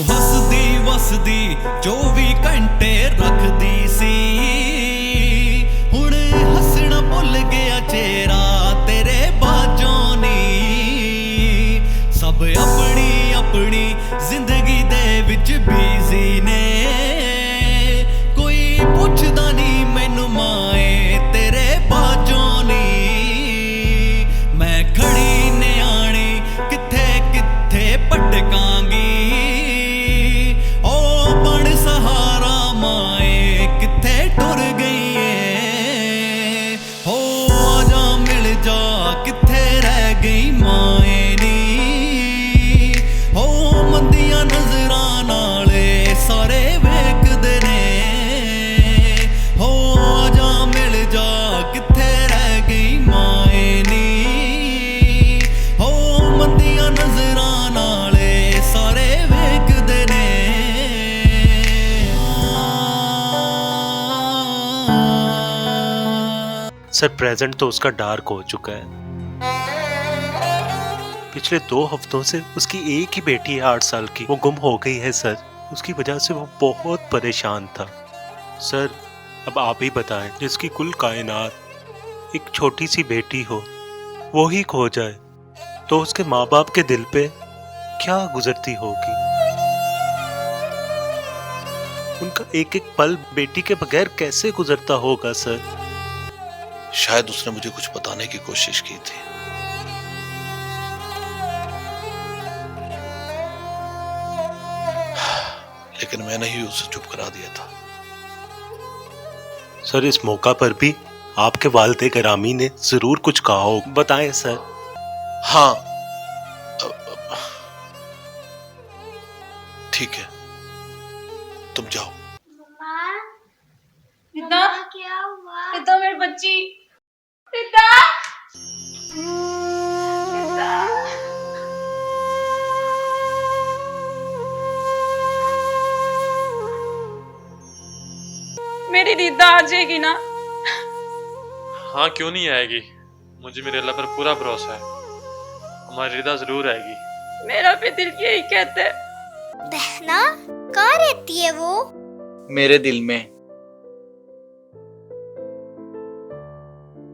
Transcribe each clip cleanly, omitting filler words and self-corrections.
हसदी वसदी 24 घंटे रखदी सी, हुण हसना भुल गया चेहरा तेरे बाजों नी। सब अपनी अपनी जिंदगी दे विच बिजी ने, कोई पुछदा नहीं मैनू माए तेरे बाजों नी। मैं खड़ी न्याणी किथे किथे भटकांगी, ओ बन सहारा माए किथे टुर गई है। हो आजा मिल जा किथे रह गई माए नी, हो मंदियां नजरां नाले सारे वेखदे ने। हो आजा मिल जा किथे रह गई माए नी, हो मंदियां नजरां नाले सारे वेखदे ने। सर प्रेजेंट तो उसका डार्क हो चुका है। पिछले 2 हफ्तों से उसकी एक ही बेटी है 8 साल की, वो गुम हो गई है सर। उसकी वजह से वो बहुत परेशान था। सर अब आप ही बताएं, जिसकी कुल कायनात एक छोटी सी बेटी हो वो ही खो जाए तो उसके माँ बाप के दिल पे क्या गुजरती होगी। उनका एक एक पल बेटी के बगैर कैसे गुजरता होगा सर। शायद उसने मुझे कुछ बताने की कोशिश की थी, लेकिन मैंने ही उसे चुप करा दिया था। सर इस मौका पर भी आपके वालिद गिरामी ने जरूर कुछ कहा हो, बताएं सर। हाँ ठीक है, तुम जाओ। रिदा, क्या हुआ? रिदा मेरी बच्ची, रिदा, रिदा। मेरी रिदा आ जाएगी ना? हाँ क्यों नहीं आएगी, मुझे मेरे अल्लाह पर पूरा भरोसा है, हमारी रिदा जरूर आएगी। मेरा भी दिल यही कहता है। बहना कहाँ रहती है वो? मेरे दिल में।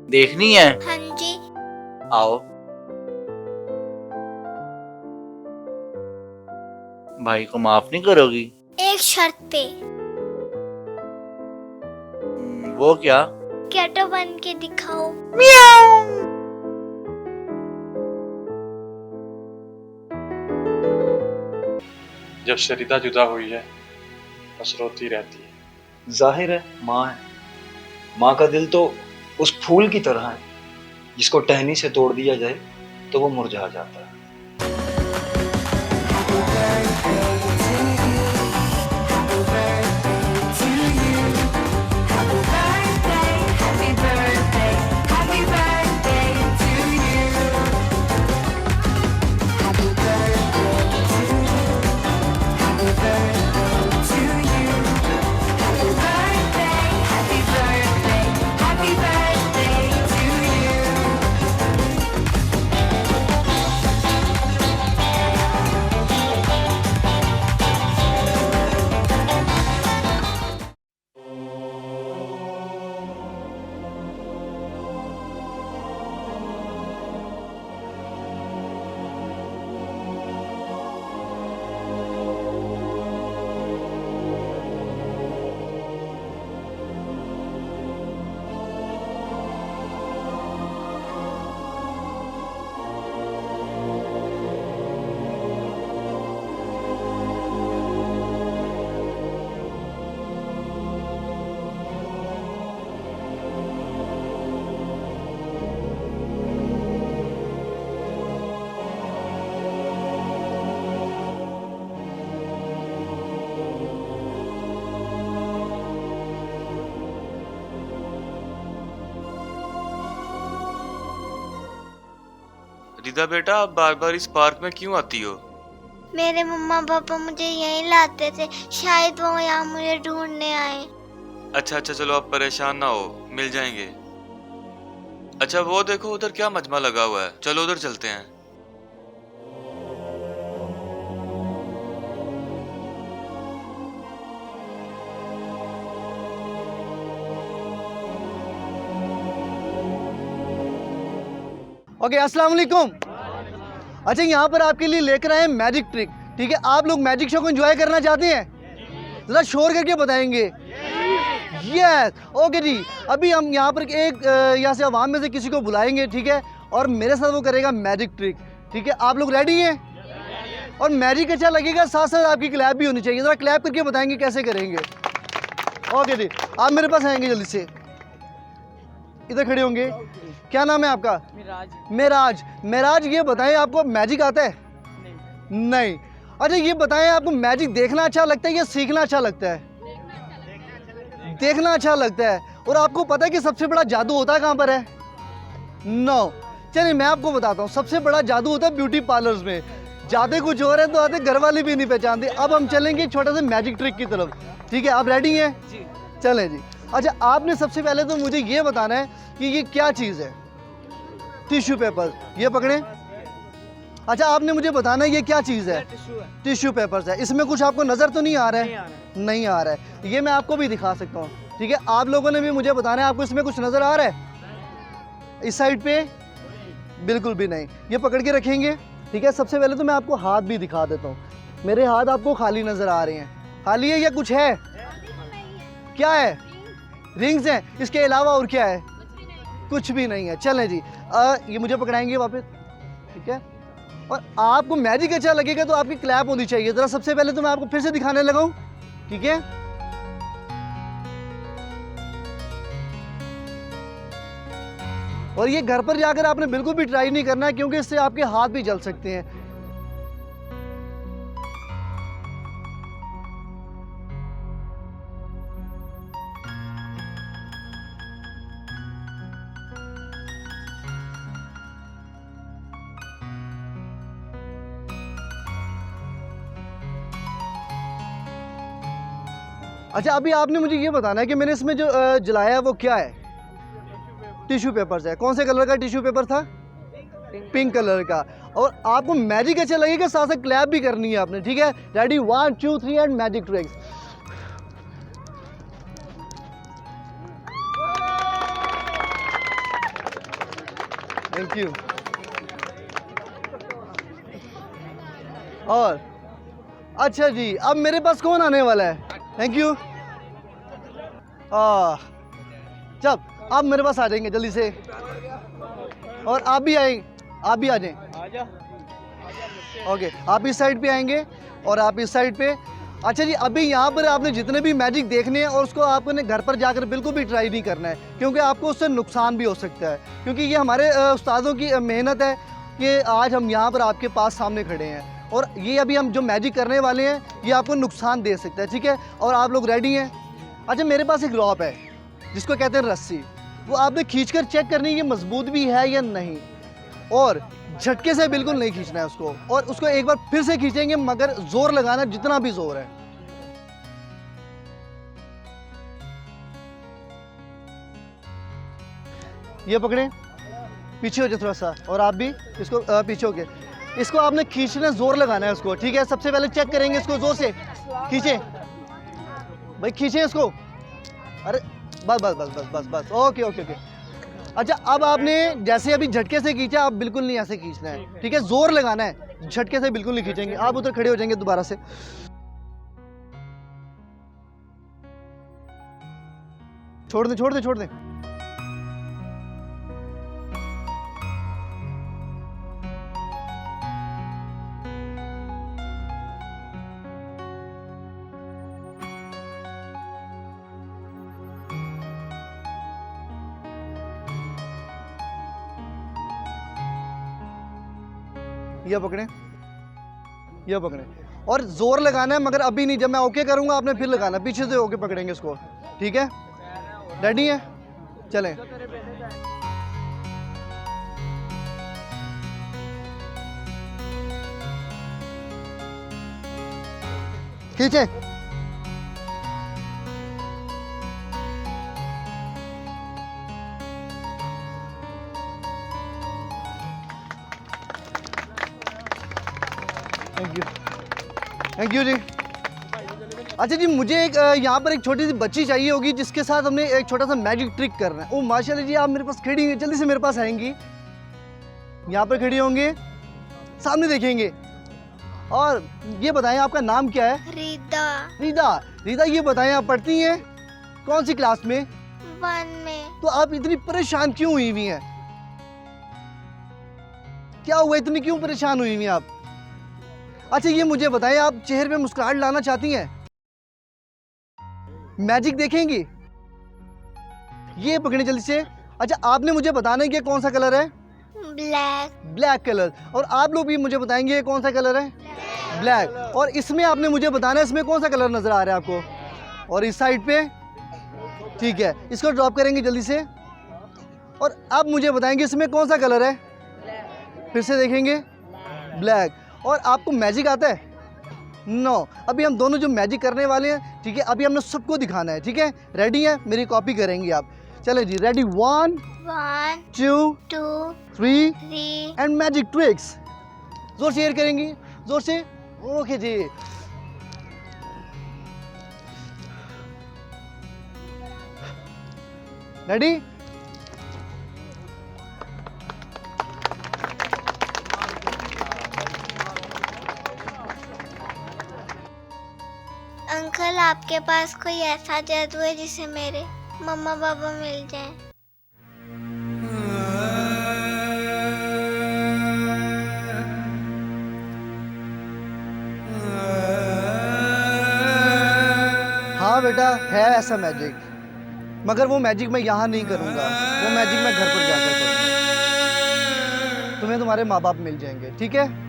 देखनी है? हाँ जी। आओ। भाई को माफ नहीं करोगी? एक शर्त पे। वो क्या? कैटो बन के दिखाओ। जब से रिदा जुदा हुई है बस रोती रहती है। जाहिर है माँ है, माँ का दिल तो उस फूल की तरह है जिसको टहनी से तोड़ दिया जाए तो वो मुरझा जाता है। रिदा बेटा, आप बार बार इस पार्क में क्यों आती हो? मेरे मम्मा पापा मुझे यहीं लाते थे, शायद वो यहाँ मुझे ढूंढने आए। अच्छा चलो, आप परेशान ना हो, मिल जाएंगे। अच्छा वो देखो उधर क्या मजमा लगा हुआ है, चलो उधर चलते हैं। ओके, अस्सलाम वालेकुम। अच्छा, यहाँ पर आपके लिए लेकर आए हैं मैजिक ट्रिक। ठीक है, आप लोग मैजिक शो को एंजॉय करना चाहते हैं? ज़रा शोर करके बताएंगे। यस, ओके जी। अभी हम यहाँ पर एक यहाँ से आवाम में से किसी को बुलाएंगे, ठीक है, और मेरे साथ वो करेगा मैजिक ट्रिक। ठीक है, आप लोग रेडी हैं? और मैजिक अच्छा लगेगा, साथ साथ आपकी क्लैप भी होनी चाहिए। ज़रा क्लैप करके बताएंगे कैसे करेंगे। ओके जी, आप मेरे पास आएंगे जल्दी से, इधर खड़े होंगे। क्या नाम है आपका? मेराज। मेराज, ये बताएं आपको मैजिक आता है? नहीं। अच्छा, ये बताएं आपको मैजिक देखना अच्छा लगता है या सीखना अच्छा लगता है? देखना अच्छा लगता है। और आपको पता है कि सबसे बड़ा जादू होता है कहाँ पर है? नो। चलिए मैं आपको बताता हूँ, सबसे बड़ा जादू होता है ब्यूटी पार्लर्स में। जाते कुछ और है तो आते घर वाले भी नहीं पहचानते। अब हम चलेंगे छोटा सा मैजिक ट्रिक की तरफ। ठीक है, आप रेडी हैं? चलें जी। अच्छा, आपने सबसे पहले तो मुझे ये बताना है कि ये क्या चीज़ है। टिश्यू पेपर, ये पकड़ें। अच्छा, आपने मुझे बताना है ये क्या चीज़ है। टिश्यू पेपर्स है। इसमें कुछ आपको नज़र तो नहीं आ रहा है? नहीं आ रहा है। ये मैं आपको भी दिखा सकता हूँ। ठीक है, आप लोगों ने भी मुझे बताना है आपको इसमें कुछ नज़र आ रहा है? इस साइड पे बिल्कुल भी नहीं। ये पकड़ के रखेंगे। ठीक है, सबसे पहले तो मैं आपको हाथ भी दिखा देता हूँ। मेरे हाथ आपको खाली नज़र आ रहे हैं। खाली है या कुछ है? क्या है? रिंग्स हैं। इसके अलावा और क्या है? कुछ भी नहीं है। चलें जी, ये मुझे पकड़ाएंगे वापस। ठीक है, और आपको मैजिक अच्छा लगेगा तो आपकी क्लैप होनी चाहिए। ज़रा सबसे पहले तो मैं आपको फिर से दिखाने लगा हूँ। ठीक है, और ये घर पर जाकर आपने बिल्कुल भी ट्राई नहीं करना है, क्योंकि इससे आपके हाथ भी जल सकते हैं। अच्छा, अभी आपने मुझे ये बताना है कि मैंने इसमें जो जलाया है वो क्या है? टिश्यू पेपर्स है। कौन से कलर का टिश्यू पेपर था? पिंक कलर का। और आपको मैजिक अच्छा लगेगा, साथ साथ क्लैप भी करनी है आपने। ठीक है, ready, 1 2 3 and magic tricks. Thank you. और अच्छा जी, अब मेरे पास कौन आने वाला है? Thank you. जब आप मेरे पास आ जाएंगे जल्दी से, और आप भी आएंगे, आप भी आ जाएं। ओके, आप इस साइड पे आएंगे और आप इस साइड पे। अच्छा जी, अभी यहाँ पर आपने जितने भी मैजिक देखने हैं और उसको आपने घर पर जाकर बिल्कुल भी ट्राई नहीं करना है, क्योंकि आपको उससे नुकसान भी हो सकता है। क्योंकि ये हमारे उस्तादों की मेहनत है कि आज हम यहाँ पर आपके पास सामने खड़े हैं, और ये अभी हम जो मैजिक करने वाले हैं ये आपको नुकसान दे सकता है। ठीक है, और आप लोग रेडी हैं? अच्छा, मेरे पास एक रॉप है जिसको कहते हैं रस्सी। वो आपने खींचकर चेक करनी है ये मजबूत भी है या नहीं, और झटके से बिल्कुल नहीं खींचना है उसको, और उसको एक बार फिर से खींचेंगे, मगर जोर लगाना, जितना भी जोर है। ये पकड़े, पीछे हो जाए थोड़ा सा, और आप भी इसको पीछे हो गए। इसको आपने खींचना, जोर लगाना है उसको। ठीक है, सबसे पहले चेक करेंगे इसको, जोर से खींचे भाई, खींचे इसको। अरे बस बस बस बस बस बस, ओके ओके ओके। अच्छा, अब आपने जैसे अभी झटके से खींचा, आप बिल्कुल नहीं ऐसे खींचना है। ठीक है, जोर लगाना है, झटके से बिल्कुल नहीं खींचेंगे। आप उधर खड़े हो जाएंगे दोबारा से। छोड़ दे छोड़ दे छोड़ दे। ये पकड़े, ये पकड़े, और जोर लगाना है, मगर अभी नहीं। जब मैं ओके करूंगा आपने फिर लगाना, पीछे से ओके पकड़ेंगे इसको। ठीक है, रेडी है? चलें। खींचे। थैंक यू जी। अच्छा जी, मुझे एक यहाँ पर एक छोटी सी बच्ची चाहिए होगी जिसके साथ हमने एक छोटा सा मैजिक ट्रिक करना है। ओ माशाल्लाह जी, आप मेरे पास खड़ी हैं, जल्दी से मेरे पास आएंगी। यहाँ पर खड़ी होंगे, सामने देखेंगे। और ये बताएं आपका नाम क्या है? रिदा। रिदा। रिदा, ये बताएं आप पढ़ती हैं कौन सी क्लास में? 1 में। तो आप इतनी परेशान क्यों हुई हुई हैं? क्या हुआ, इतनी क्यों परेशान हुई हुई हैं आप? अच्छा ये मुझे बताएं, आप चेहरे पे मुस्कुराहट लाना चाहती हैं? मैजिक देखेंगी? ये पकड़े जल्दी से। अच्छा आपने मुझे बताना है कि कौन सा कलर है? ब्लैक। Black colour. और आप लोग भी मुझे बताएंगे ये कौन सा कलर है? ब्लैक। और इसमें आपने मुझे बताना है इसमें कौन सा कलर नजर आ रहा है आपको? और इस साइड पे? ठीक है, इसको ड्रॉप करेंगे जल्दी से। और आप मुझे बताएंगे इसमें कौन सा कलर है? फिर से देखेंगे, ब्लैक। और आपको मैजिक आता है? नो। अभी हम दोनों जो मैजिक करने वाले हैं, ठीक है, अभी हमने सबको दिखाना है, ठीक है? रेडी है? मेरी कॉपी करेंगे आप। चले जी, रेडी? 1 2 2 3 3। And magic tricks. जोर से शेयर करेंगी, जोर से। ओके जी। रेडी? अंकल आपके पास कोई ऐसा जादू है जिससे मेरे मम्मा पापा मिल जाएं? हाँ बेटा, है ऐसा मैजिक, मगर वो मैजिक मैं यहाँ नहीं करूँगा, वो मैजिक मैं घर पर जाकर करूँगा। तुम्हें तुम्हारे माँ बाप मिल जाएंगे, ठीक है?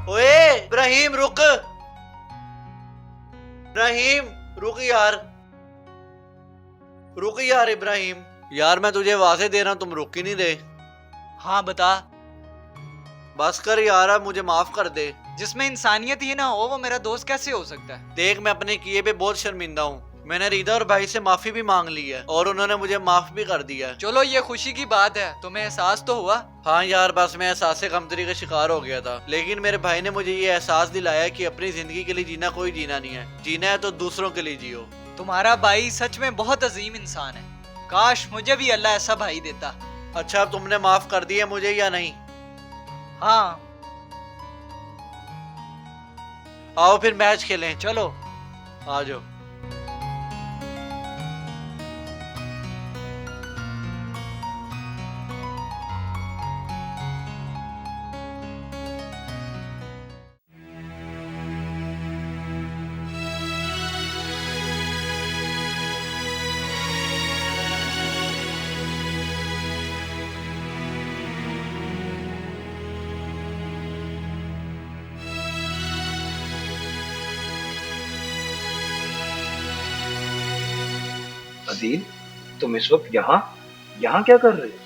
ओए इब्राहिम रुक। इब्राहिम रुक यार, रुक यार इब्राहिम। यार मैं तुझे आवाज़ें दे रहा हूँ, तुम रुक ही नहीं रहे। हाँ बता। बस कर यार, अब मुझे माफ कर दे। जिसमें इंसानियत ही ना हो वो मेरा दोस्त कैसे हो सकता है? देख मैं अपने किए पे बहुत शर्मिंदा हूँ। मैंने रीदा और भाई से माफी भी मांग ली है और उन्होंने मुझे माफ भी कर दिया है। चलो ये खुशी की बात है, तुम्हें एहसास तो हुआ? हाँ यार, बस मैं एहसास कमतरी का शिकार हो गया था, लेकिन मेरे भाई ने मुझे ये एहसास दिलाया कि अपनी जिंदगी के लिए जीना कोई जीना नहीं है, जीना है तो दूसरों के लिए जियो। तुम्हारा भाई सच में बहुत अजीम इंसान है, काश मुझे भी अल्लाह ऐसा भाई देता। अच्छा अब तुमने माफ कर दिया मुझे या नहीं? हाँ। आओ फिर मैच खेलें। चलो आ जाओ। अदील, तुम इस वक्त यहाँ क्या कर रहे हो?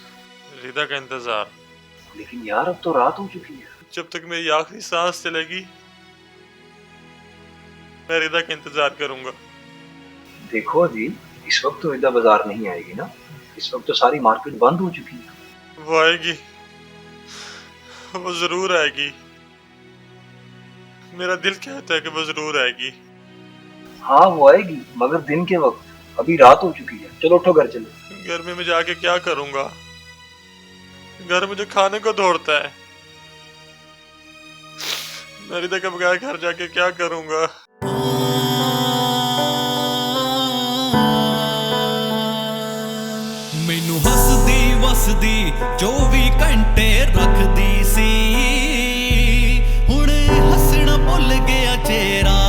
रिदा का इंतजार। लेकिन यार अब तो रात हो चुकी है। जब तक मेरी आखिरी सांस चलेगी मैं रिदा का इंतजार करूंगा। देखो अदील, इस वक्त तो रिदा बाजार नहीं आएगी ना, इस वक्त तो सारी मार्केट बंद हो चुकी है। वो आएगी, वो जरूर आएगी। मेरा दिल कहता है कि वो जरूर आएगी। हाँ वो आएगी, मगर दिन के वक्त, अभी रात हो चुकी है। चलो उठो घर चलो। घर में मैं जाके क्या करूंगा? घर मुझे खाने को दौड़ता है। मैं रिदा के बगैर घर जाके क्या करूंगा? मैनू हसदी वसदी 24 घंटे रखदी सी, हुण हसना भुल गया चेहरा